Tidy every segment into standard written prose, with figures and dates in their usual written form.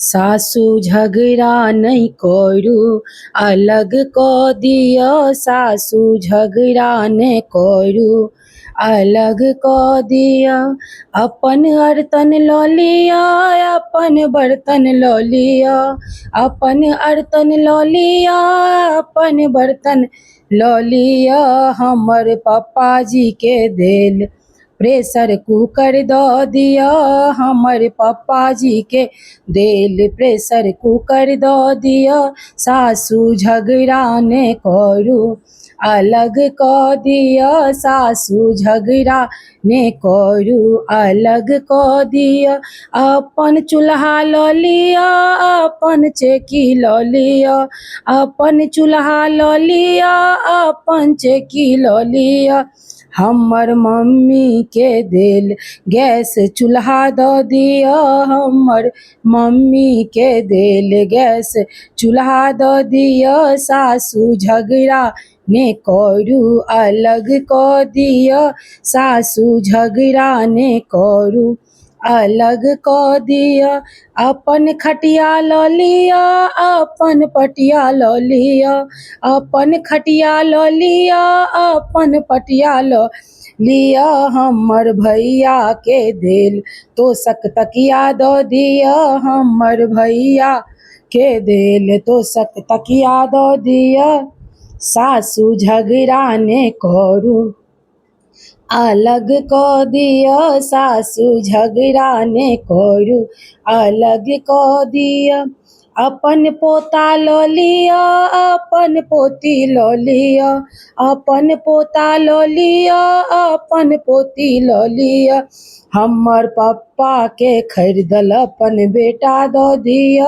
सासू झगड़ा नहीं करू अलग क दिया, सासू झगड़ा नहीं करू अलग क दिया। अपन अर्तन ल लिया, अपन बर्तन ल लिया, अपन अर्तन ल लिया, अपन बर्तन ल लिया। हमर पापा जी के देल प्रेशर कुकर दऽ दिया, हमर पापा जी के देल प्रेशर कुकर दऽ दिया। सासू झगड़ा ने करू अलग कऽ दिया, सासू झगड़ा ने करू अलग कऽ दिया। अपन चूल्हा लऽ लिया, अपन चेकी लऽ लिया, अपन चूल्हा लऽ लिया, अपन चेकी लऽ लिया। हमर मम्मी के देल गैस चूल्हा दऽ दिया, हमर मम्मी के देल गैस चूल्हा दऽ दिया। सासू झगड़ा ने करू अलग कऽ दिया, सासू झगड़ा ने करू अलग कऽ दिया। अपन खटिया लऽ लिया, अपन पटिया लऽ लिया, अपन खटिया लऽ लिया, अपन पटिया लऽ लिया। हमर भैया के देल तोशक तकिया दऽ दिया, हमर भैया के देल तोशक तकिया दऽ दिया। सासू झगड़ा ने करू अलग कऽ दिया, सासू झगड़ा ने करू अलग कऽ दिया। अपन पोता लऽ लिया, अपन पोती लऽ लिया, अपन पोता लऽ लिया, अपन पोती लऽ लिया। हमर पप्पा के खरीदल अपन बेटा दऽ दिया,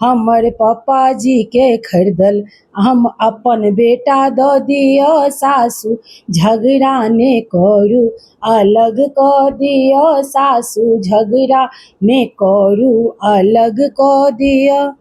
हमर पापा जी के खरीदल हम अपन बेटा दऽ दिया। सासू झगड़ा ने करू अलग कऽ दिया, सासू झगड़ा ने करू अलग कऽ दिया।